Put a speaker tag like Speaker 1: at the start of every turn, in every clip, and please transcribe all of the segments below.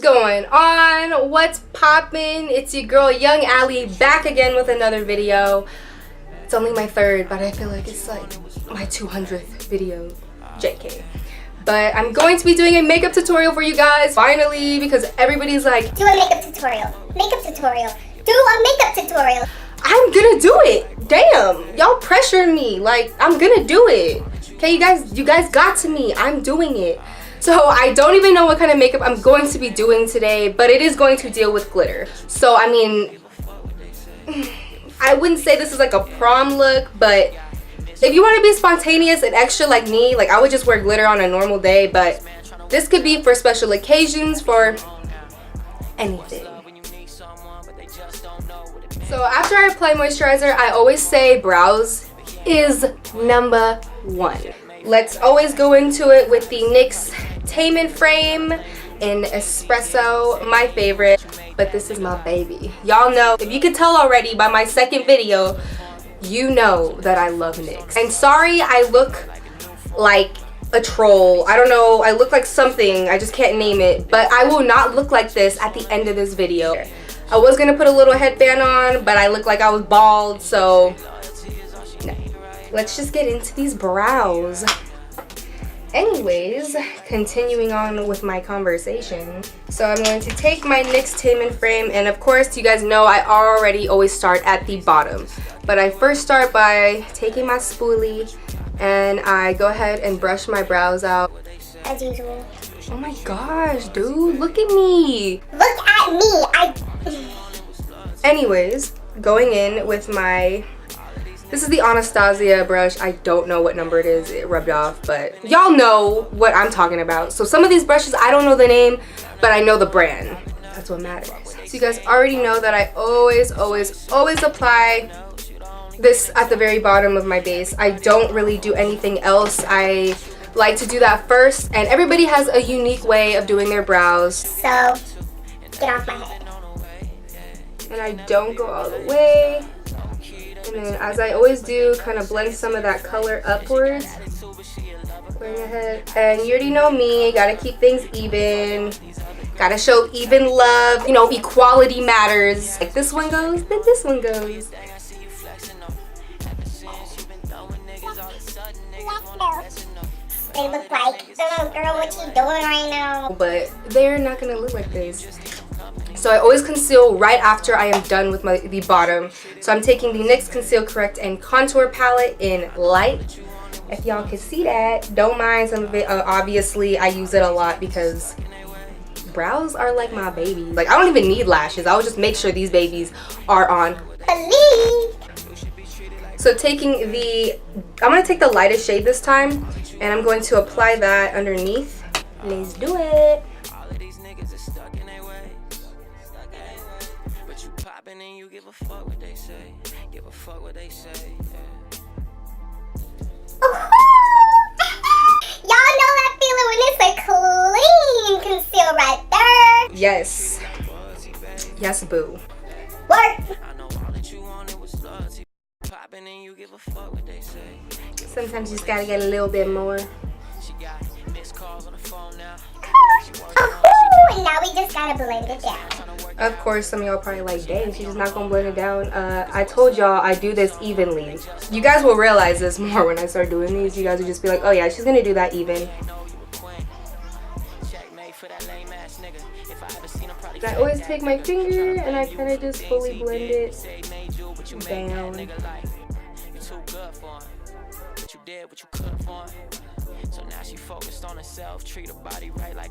Speaker 1: going on? What's poppin'? It's your girl Young Allie back again with another video. It's only my third, but I feel like it's like my 200th video. JK. But I'm going to be doing a makeup tutorial for you guys finally, because everybody's like,
Speaker 2: do a makeup tutorial, do a makeup tutorial.
Speaker 1: I'm gonna do it. Damn, y'all pressuring me. Like, I'm gonna do it. Okay, you guys got to me. I'm doing it. So I don't even know what kind of makeup I'm going to be doing today, but it is going to deal with glitter. So I mean, I wouldn't say this is like a prom look, but if you want to be spontaneous and extra like me, like I would just wear glitter on a normal day, but this could be for special occasions, for anything. So after I apply moisturizer, I always say brows is number one. Let's always go into it with the NYX Tame frame in espresso, my favorite, but this is my baby. Y'all know, if you can tell already by my second video, you know that I love NYX. And sorry I look like a troll. I don't know, I look like something, I just can't name it, but I will not look like this at the end of this video. I was gonna put a little headband on, but I look like I was bald, so no. Let's just get into these brows. Anyways, continuing on with my conversation. So I'm going to take my NYX Tame frame, and of course, you guys know I already always start at the bottom. But I first start by taking my spoolie, and I go ahead and brush my brows out.
Speaker 2: As usual.
Speaker 1: Oh my gosh, dude, look at me.
Speaker 2: Look at me.
Speaker 1: Anyways, going in with my, this is the Anastasia brush. I don't know what number it is, it rubbed off, but y'all know what I'm talking about. So some of these brushes, I don't know the name, but I know the brand. That's what matters. So you guys already know that I always apply this at the very bottom of my base. I don't really do anything else. I like to do that first, and everybody has a unique way of doing their brows.
Speaker 2: So, get off my head.
Speaker 1: And I don't go all the way. And then, as I always do, kind of blend some of that color upwards. Going ahead. And you already know me, gotta keep things even. Gotta show even love. You know, equality matters. Like this one goes, then this one goes.
Speaker 2: They look like, oh girl, what you doing right now?
Speaker 1: But they're not gonna look like this. So I always conceal right after I am done with the bottom. So I'm taking the NYX Conceal Correct and Contour palette in light. If y'all can see that, don't mind some of it. Obviously, I use it a lot because brows are like my baby. Like, I don't even need lashes. I would just make sure these babies are on. So taking the, I'm going to take the lightest shade this time, and I'm going to apply that underneath. Let's do it.
Speaker 2: Y'all know that feeling when it's a clean conceal right there.
Speaker 1: Yes. Yes, boo.
Speaker 2: Work.
Speaker 1: Sometimes you just gotta get a little bit more.
Speaker 2: And now we just gotta blend it down.
Speaker 1: Of course, some of y'all probably like, dang, she's just not gonna blend it down. I told y'all I do this evenly. You guys will realize this more when I start doing these. You guys will just be like, oh yeah, she's gonna do that even. I always take my finger and I kind of just fully blend it down.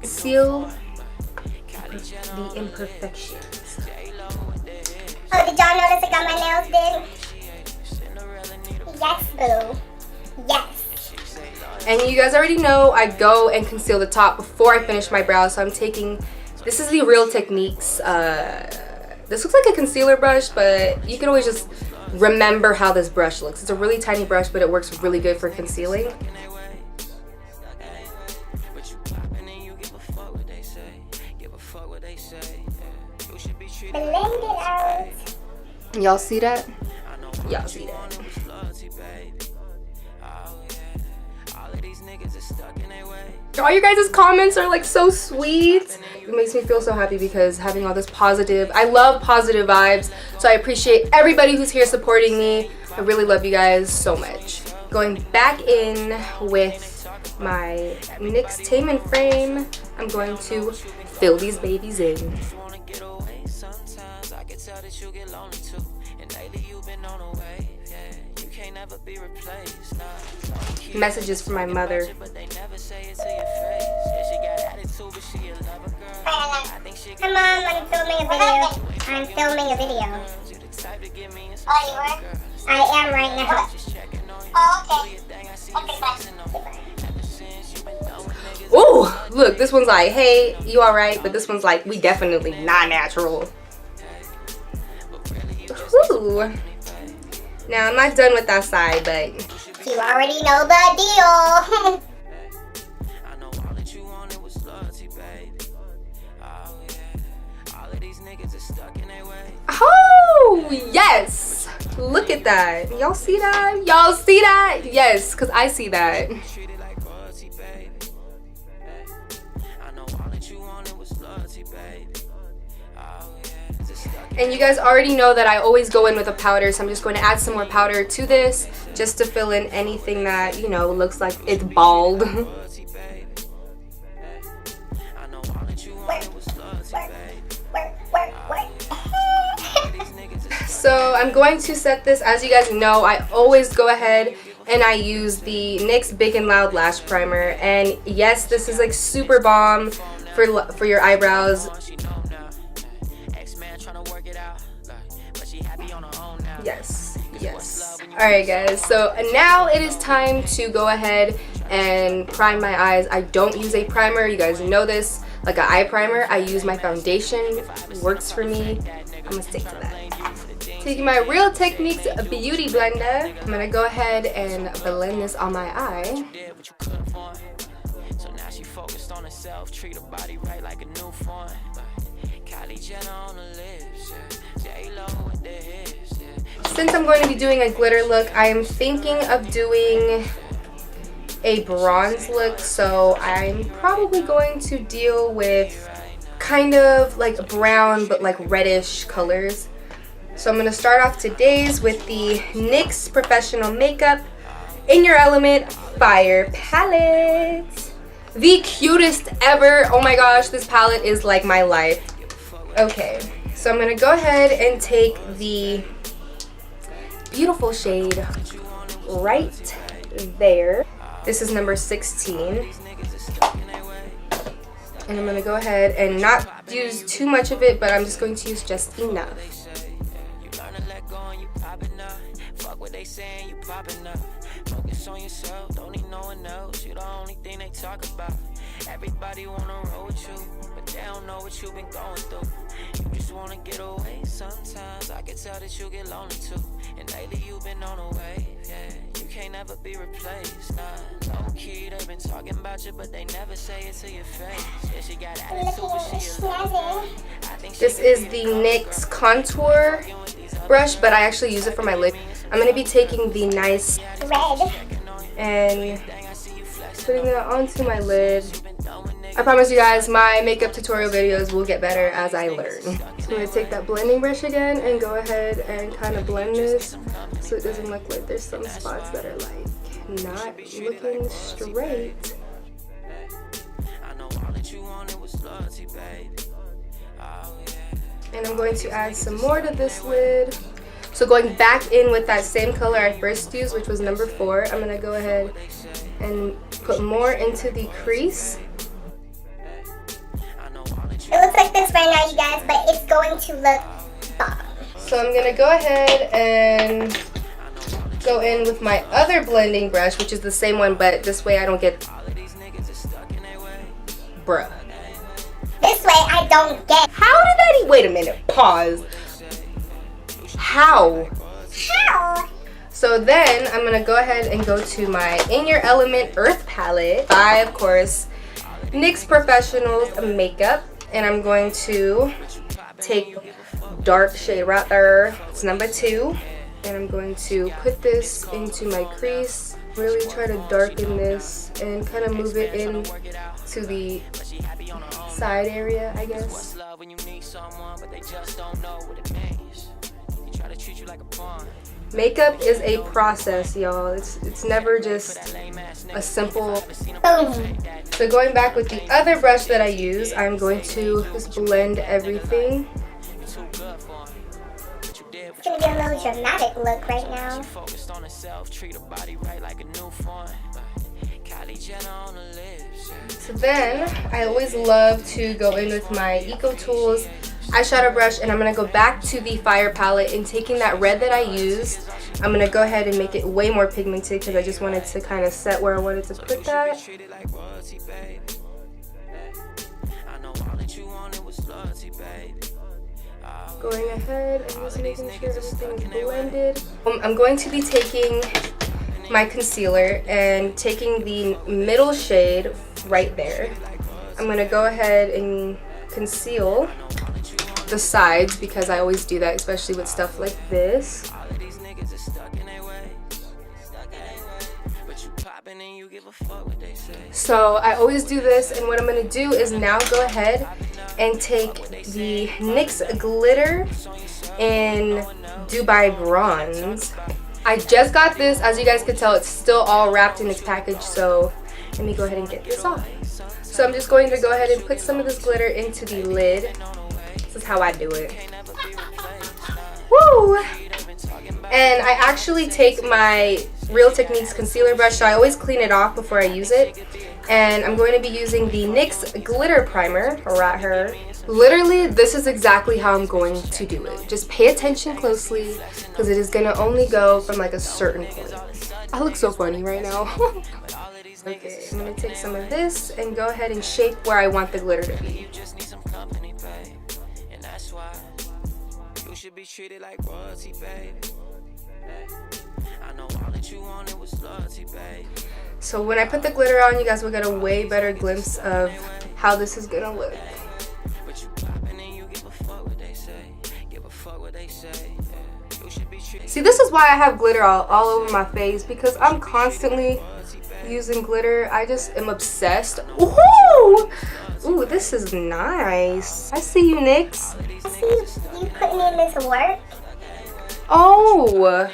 Speaker 1: Seal the imperfections.
Speaker 2: Oh, did y'all notice I got my nails did? Yes, boo. Yes.
Speaker 1: And you guys already know I go and conceal the top before I finish my brows. So I'm taking, this is the Real Techniques. This looks like a concealer brush, but you can always just remember how this brush looks. It's a really tiny brush, but it works really good for concealing.
Speaker 2: Blend it out.
Speaker 1: Y'all see that? Y'all see that? All you guys' comments are like so sweet. It makes me feel so happy because having all this positive, I love positive vibes, so I appreciate everybody who's here supporting me. I really love you guys so much. Going back in with my NYX Tame frame, I'm going to fill these babies in. Messages from my mother.
Speaker 2: Hi Mom, I'm filming a video. I'm filming a video. Oh, you were? I am right now. Oh, okay. Okay, bye.
Speaker 1: Oh, look, this one's like, hey, you alright? But this one's like, we definitely not natural. Ooh. Now, I'm not done with that side, but
Speaker 2: you already know the deal.
Speaker 1: oh, yes. Look at that. Y'all see that? Y'all see that? Yes, because I see that. And you guys already know that I always go in with a powder, so I'm just going to add some more powder to this just to fill in anything that, you know, looks like it's bald. So I'm going to set this, as you guys know, I always go ahead and I use the NYX Big and Loud Lash Primer. And yes, this is like super bomb for your eyebrows. Yes, yes. Alright guys, so now it is time to go ahead and prime my eyes. I don't use a primer, you guys know this, like an eye primer. I use my foundation, it works for me. I'm gonna stick to that. Taking my Real Techniques Beauty Blender, I'm gonna go ahead and blend this on my eye. Since I'm going to be doing a glitter look, I am thinking of doing a bronze look, so I'm probably going to deal with kind of like brown but like reddish colors. So I'm going to start off today's with the NYX Professional Makeup In Your Element Fire Palette. The cutest ever. Oh my gosh, this palette is like my life. Okay, so I'm going to go ahead and take the beautiful shade right there. This is number 16. And I'm going to go ahead and not use too much of it, but I'm just going to use just enough.
Speaker 3: Everybody wanna roll with you, but they don't know what you've been going through. You just wanna get away sometimes. I can tell that you get lonely too. And lately you've been on a wave, yeah. You can't ever be replaced, nah. Low key, they've been talking about you, but they never say it to your face. Yeah, she got attitude, but she is.
Speaker 1: This is the NYX Contour brush, but I actually use it for my lip. I'm gonna be taking the nice
Speaker 2: Red
Speaker 1: and putting it onto my lid. I promise you guys, my makeup tutorial videos will get better as I learn. So I'm going to take that blending brush again and go ahead and kind of blend this so it doesn't look like there's some spots that are like not looking straight. And I'm going to add some more to this lid. So going back in with that same color I first used, which was number 4, I'm going to go ahead and put more into the crease.
Speaker 2: It looks like this right now, you guys, but it's going to look bomb.
Speaker 1: So I'm going to go ahead and go in with my other blending brush, which is the same one, but this way I don't get... Bruh.
Speaker 2: This way I don't get...
Speaker 1: How did that... Wait a minute. Pause. How?
Speaker 2: How?
Speaker 1: So then I'm going to go ahead and go to my In Your Element Earth palette by, of course, NYX Professional Makeup. And I'm going to take dark shade right there. It's number 2. And I'm going to put this into my crease Really try to darken this and kind of move it in to the side area, I guess. Makeup is a process, y'all. It's never just a simple boom. So going back with the other brush that I use, I'm going to just blend everything.
Speaker 2: It's gonna be a little dramatic look right now.
Speaker 1: So then, I always love to go in with my Eco Tools eyeshadow brush, and I'm going to go back to the Fire palette, and taking that red that I used, I'm going to go ahead and make it way more pigmented because I just wanted to kind of set where I wanted to put that. Going ahead and just making sure everything is blended. I'm going to be taking my concealer and taking the middle shade right there. I'm going to go ahead and conceal the sides because I always do that, especially with stuff like this. So I always do this, and what I'm going to do is now go ahead and take the NYX glitter in Dubai Bronze. I just got this. As you guys could tell, it's still all wrapped in its package, so let me go ahead and get this off. So I'm just going to go ahead and put some of this glitter into the lid. This is how I do it. Woo! And I actually take my Real Techniques concealer brush, so I always clean it off before I use it. And I'm going to be using the NYX glitter primer right here. Literally, this is exactly how I'm going to do it. Just pay attention closely because it is going to only go from like a certain point. I look so funny right now. Okay, I'm going to take some of this and go ahead and shape where I want the glitter to be. Be treated like royalty, babe. I know all that you wanted was loyalty, babe. So when I put the glitter on, you guys will get a way better glimpse of how this is gonna look. But you popping and you give a fuck what they say. Give a fuck what they say. You should be treated. See, this is why I have glitter all over my face, because I'm constantly using glitter. I just am obsessed. Ooh! Ooh, this is nice. I see you, NYX.
Speaker 2: I see you putting in this work.
Speaker 1: Oh,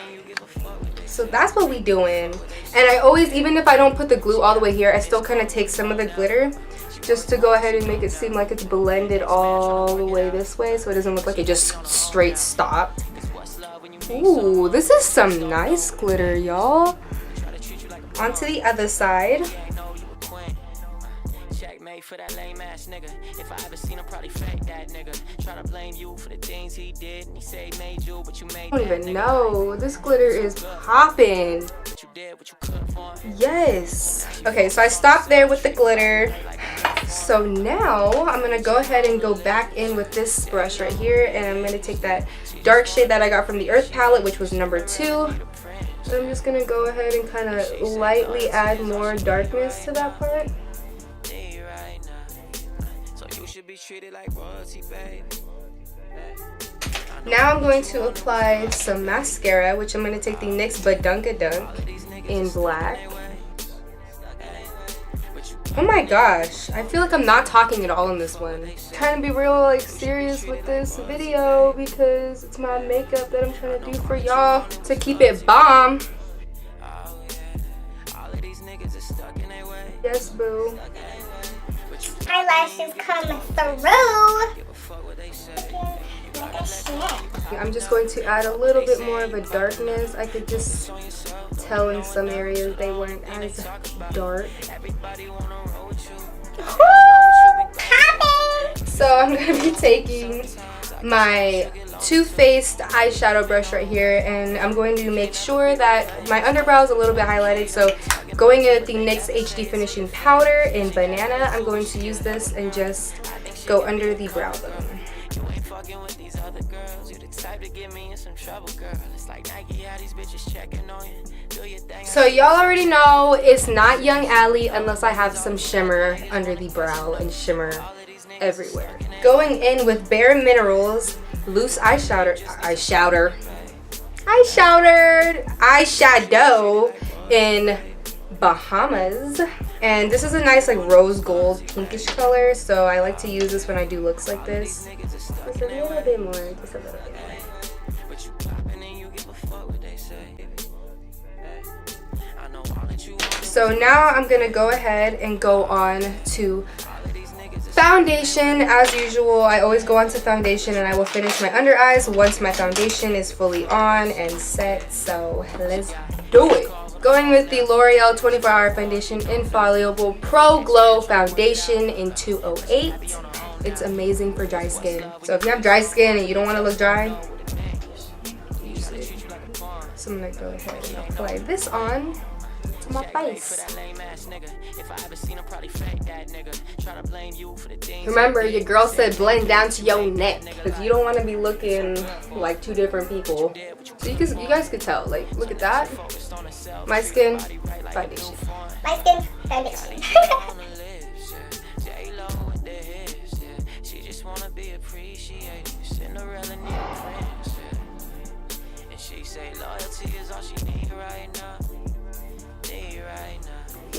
Speaker 1: so that's what we doing. And I always, even if I don't put the glue all the way here, I still kind of take some of the glitter just to go ahead and make it seem like it's blended all the way this way, so it doesn't look like it just straight stopped. Ooh, this is some nice glitter, y'all. Onto the other side. For that lame ass nigga. If I ever seen him, probably fake that nigga. Try to blame you for the things he did, and he say he made you, but you made. I don't even know. This glitter is popping. Yes. Okay, so I stopped there with the glitter. So now I'm gonna go ahead and go back in with this brush right here, and I'm gonna take that dark shade that I got from the Earth palette, which was number 2. And I'm just gonna go ahead and kind of lightly add more darkness to that part. Now I'm going to apply some mascara, which I'm going to take the NYX Badunkadunk in black. Oh my gosh, I feel like I'm not talking at all in this one. I'm trying to be real like serious with this video because it's my makeup that I'm trying to do for y'all to keep it bomb. Yes, boo.
Speaker 2: Eyelashes come through.
Speaker 1: I'm just going to add a little bit more of a darkness. I could just tell in some areas they weren't as dark. So I'm going to be taking my Too Faced eyeshadow brush right here, and I'm going to make sure that my underbrow is a little bit highlighted. So going in with the NYX HD Finishing Powder in Banana, I'm going to use this and just go under the brow bone. So y'all already know it's not Young Ally unless I have some shimmer under the brow and shimmer everywhere. Going in with bareMinerals Loose Eyeshadow in Bahamas, and this is a nice like rose gold pinkish color, so I like to use this when I do looks like this. Just a little bit more, just a little bit more. So now I'm gonna go ahead and go on to foundation. As usual, I always go on to foundation, and I will finish my under eyes once my foundation is fully on and set. So let's do it. Going with the L'Oreal 24-Hour Foundation Infallible Pro-Glow Foundation in 208. It's amazing for dry skin. So if you have dry skin and you don't want to look dry, use it. So I'm gonna go ahead and apply this on to my face. Remember, your girl said blend down to your neck, because you don't want to be looking like two different people. So you guys could tell, like, look at that. My skin, foundation.
Speaker 2: My skin, foundation.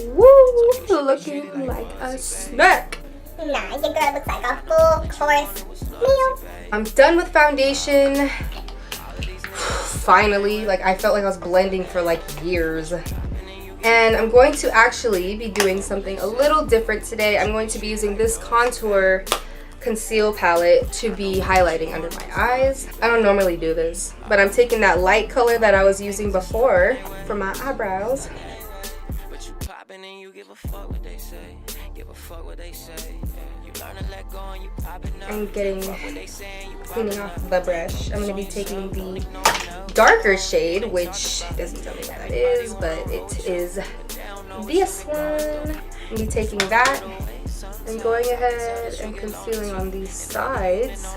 Speaker 1: Woo! Looking like a snack.
Speaker 2: Nah, your girl looks like a full course meal.
Speaker 1: I'm done with foundation. Finally, like I felt like I was blending for like years. And I'm going to actually be doing something a little different today. I'm going to be using this contour conceal palette to be highlighting under my eyes. I don't normally do this, but I'm taking that light color that I was using before for my eyebrows. I'm cleaning off the brush. I'm going to be taking the darker shade, which doesn't tell me what that is, but it is this one. I'm going to be taking that and going ahead and concealing on these sides.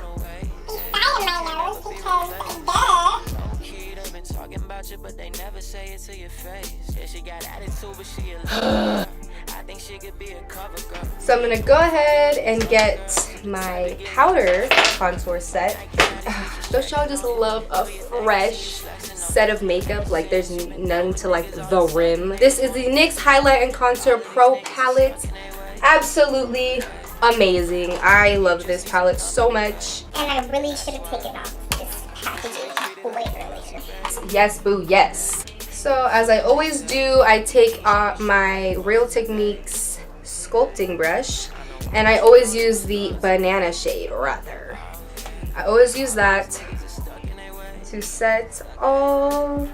Speaker 1: So I'm gonna go ahead and get my powder contour set. Don't y'all just love a fresh set of makeup? Like there's none to like the rim. This is the NYX Highlight and Contour Pro palette. Absolutely amazing. I love this palette so much.
Speaker 2: And I really should have taken off this packaging way earlier.
Speaker 1: Yes, boo, yes. So as I always do, I take my Real Techniques sculpting brush, and I always use the banana shade, rather. I always use that to set all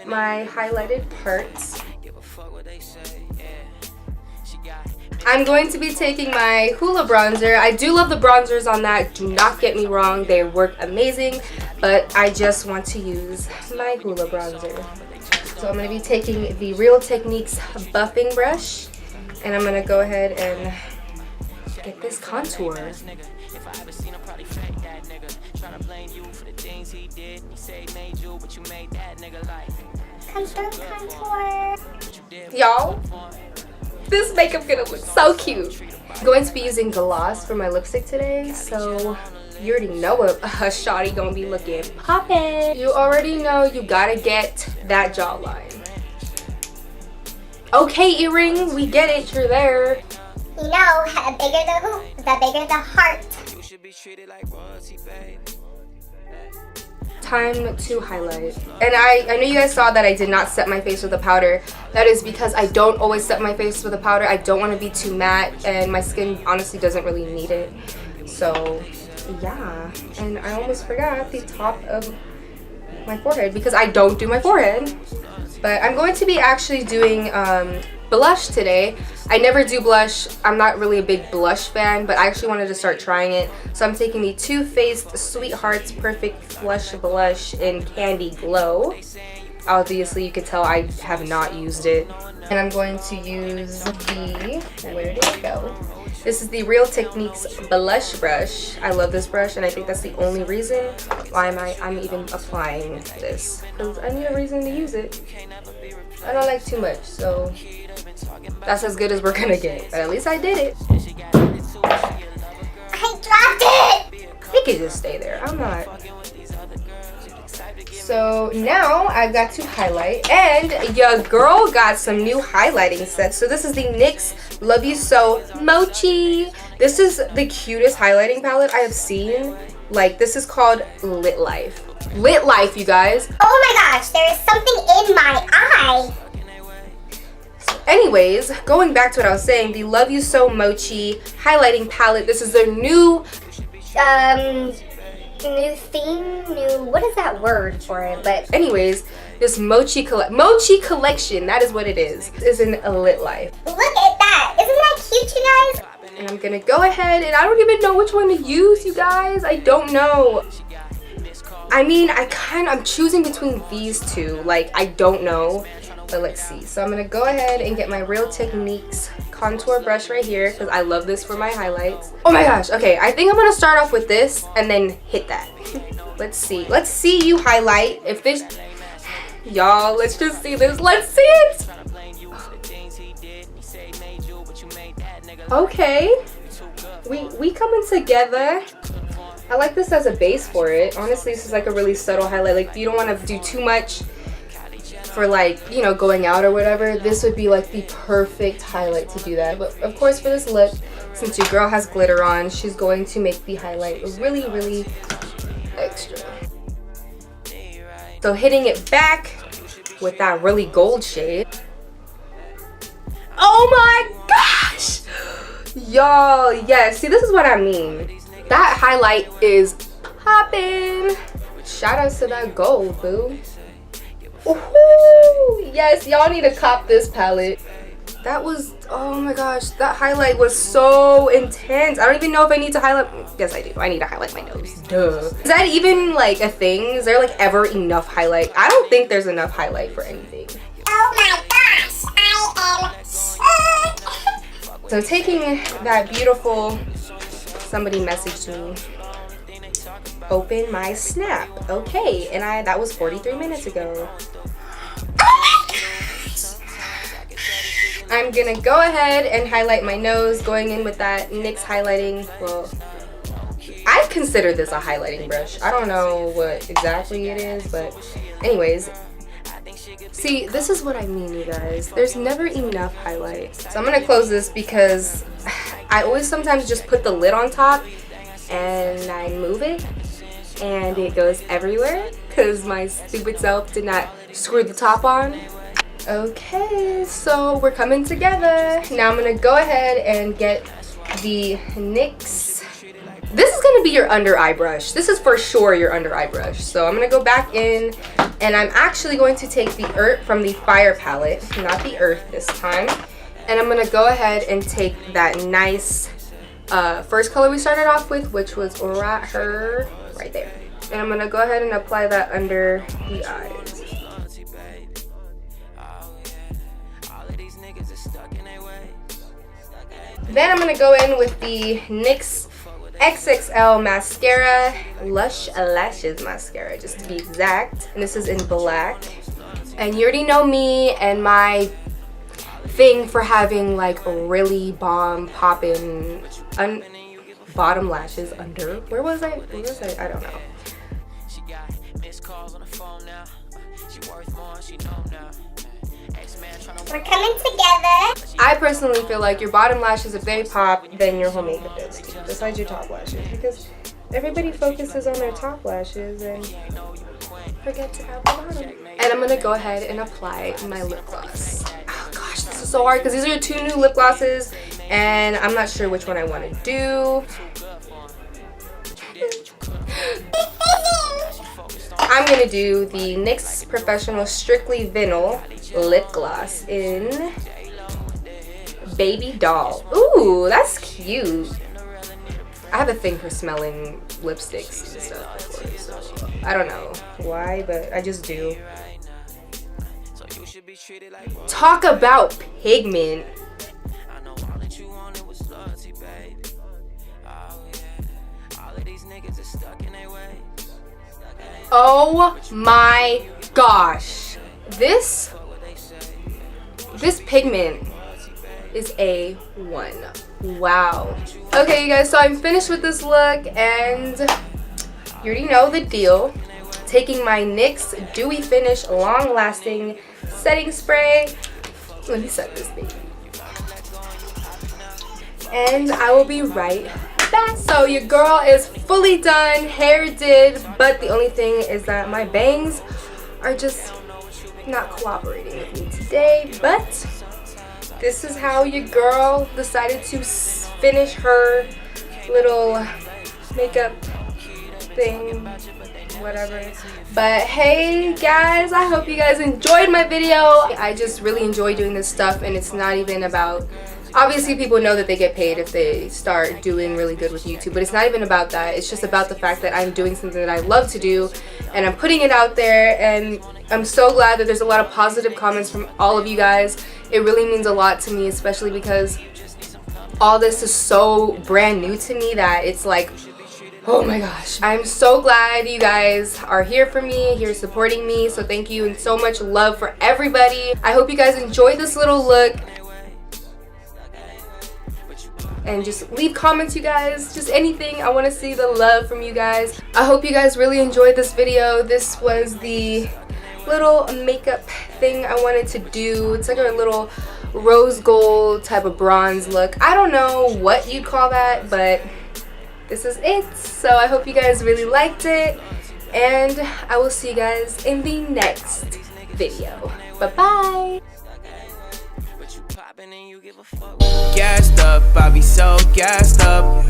Speaker 1: my highlighted parts. I'm going to be taking my Hoola bronzer. I do love the bronzers on that, do not get me wrong, they work amazing, but I just want to use my Hoola bronzer. So I'm going to be taking the Real Techniques buffing brush, and I'm going to go ahead and get this contour.
Speaker 2: Contour.
Speaker 1: Y'all, this makeup gonna look so cute. I'm going to be using gloss for my lipstick today, so you already know a shawty gonna be looking poppin'. You already know you gotta get that jawline. Okay, earring, we get it, you're there.
Speaker 2: You know, the bigger the hoop, the bigger the heart.
Speaker 1: Time to highlight. And I know you guys saw that I did not set my face with a powder. That is because I don't always set my face with a powder. I don't want to be too matte, and my skin honestly doesn't really need it. So yeah, and I almost forgot the top of my forehead because I don't do my forehead. But I'm going to be actually doing blush today. I never do blush. I'm not really a big blush fan, but I actually wanted to start trying it. So I'm taking the Too Faced Sweethearts Perfect Flush Blush in Candy Glow. Obviously, you can tell I have not used it. And I'm going to use the, where did it go? This is the Real Techniques blush brush. I love this brush, and I think that's the only reason why I'm even applying this, because I need a reason to use it. I don't like too much, so that's as good as we're gonna get. But at least I did it.
Speaker 2: I dropped it!
Speaker 1: It could just stay there. I'm not So now I've got to highlight, and your girl got some new highlighting sets. So this is the NYX Love You So Mochi. This is the cutest highlighting palette I have seen. Like, this is called Lit Life. Lit Life, you guys.
Speaker 2: Oh my gosh, there is something in my eye.
Speaker 1: Anyways, going back to what I was saying, the Love You So Mochi highlighting palette. This is their new
Speaker 2: What is that word for it? But
Speaker 1: anyways, this Mochi collection, that is what it is in a Lit Life.
Speaker 2: look at that. Isn't that cute, you guys?
Speaker 1: And I'm gonna go ahead, and I don't even know which one to use, you guys. I don't know. I mean, I'm choosing between these two. Like, I don't know, but let's see. So I'm gonna go ahead and get my Real Techniques contour brush right here, because I love this for my highlights. Oh my gosh, okay, I think I'm gonna start off with this and then hit that. Let's see you highlight. If this, y'all, let's just see this. Let's see it. Okay, we coming together. I like this as a base for it. Honestly, this is like a really subtle highlight. Like, if you don't want to do too much for, like, you know, going out or whatever, this would be like the perfect highlight to do that. But of course, for this look, since your girl has glitter on, she's going to make the highlight really, really extra. So hitting it back with that really gold shade. Oh my gosh! Y'all, yes, see, this is what I mean. That highlight is popping. Shout outs to that gold, boo. Ooh, yes, y'all need to cop this palette. That was, oh my gosh, that highlight was so intense. I don't even know if I need to highlight. Yes, I do. I need to highlight my nose. Duh. Is that even like a thing? Is there like ever enough highlight? I don't think there's enough highlight for anything.
Speaker 2: Oh my gosh, I am sick.
Speaker 1: So taking that beautiful, somebody messaged me, open my snap. Okay, and that was 43 minutes ago.
Speaker 2: Oh my gosh.
Speaker 1: I'm gonna go ahead and highlight my nose, going in with that NYX highlighting. Well, I consider this a highlighting brush. I don't know what exactly it is, but anyways. See, this is what I mean, you guys. There's never enough highlight. So I'm gonna close this because I always sometimes just put the lid on top and I move it and it goes everywhere because my stupid self did not screw the top on. Okay, so we're coming together. Now I'm gonna go ahead and get the NYX. This is gonna be your under eye brush. This is for sure your under eye brush. So I'm gonna go back in, and I'm actually going to take the Earth from the Fire palette, not the Earth this time. And I'm gonna go ahead and take that nice first color we started off with, which was right there. And I'm gonna go ahead and apply that under the eyes. Then I'm gonna go in with the NYX XXL mascara, Lush Lashes mascara, just to be exact. And this is in black. And you already know me and my thing for having like really bomb poppin' bottom lashes under. Where was I? I don't know.
Speaker 2: We're coming together.
Speaker 1: I personally feel like your bottom lashes, if they pop, then your whole makeup does too, besides your top lashes, because everybody focuses on their top lashes and forget to have the bottom. And I'm gonna go ahead and apply my lip gloss. Oh gosh, this is so hard because these are 2 new lip glosses and I'm not sure which one I want to do. I'm gonna do the NYX Professional Strictly Vinyl lip gloss in Baby Doll. Ooh, that's cute. I have a thing for smelling lipsticks and stuff before, so I don't know why, but I just do. Talk about pigment. Oh my gosh. This pigment is A1. Wow. Okay, you guys, so I'm finished with this look and you already know the deal. taking my NYX Dewy Finish Long Lasting Setting Spray. Let me set this baby. And I will be right back. So your girl is fully done, hair did, but the only thing is that my bangs are just not cooperating with me today. But this is how your girl decided to finish her little makeup thing, whatever. But hey guys, I hope you guys enjoyed my video. I just really enjoy doing this stuff, and it's not even about, obviously people know that they get paid if they start doing really good with YouTube, but it's not even about that. It's just about the fact that I'm doing something that I love to do, and I'm putting it out there, and I'm so glad that there's a lot of positive comments from all of you guys. It really means a lot to me, especially because all this is so brand new to me that it's like, oh my gosh. I'm so glad you guys are here for me, here supporting me. So thank you, and so much love for everybody. I hope you guys enjoyed this little look. And just leave comments, you guys. Just anything. I want to see the love from you guys. I hope you guys really enjoyed this video. This was the little makeup thing I wanted to do. It's like a little rose gold type of bronze look. I don't know what you'd call that, but this is it. So I hope you guys really liked it, and I will see you guys in the next video. Bye bye.
Speaker 4: Gassed up, I be so gassed up.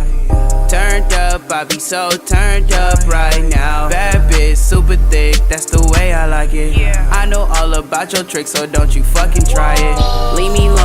Speaker 4: Turned up, I be so turned up right now. Bad bitch, super thick, that's the way I like it. I know all about your tricks, so don't you fucking try it. Leave me alone.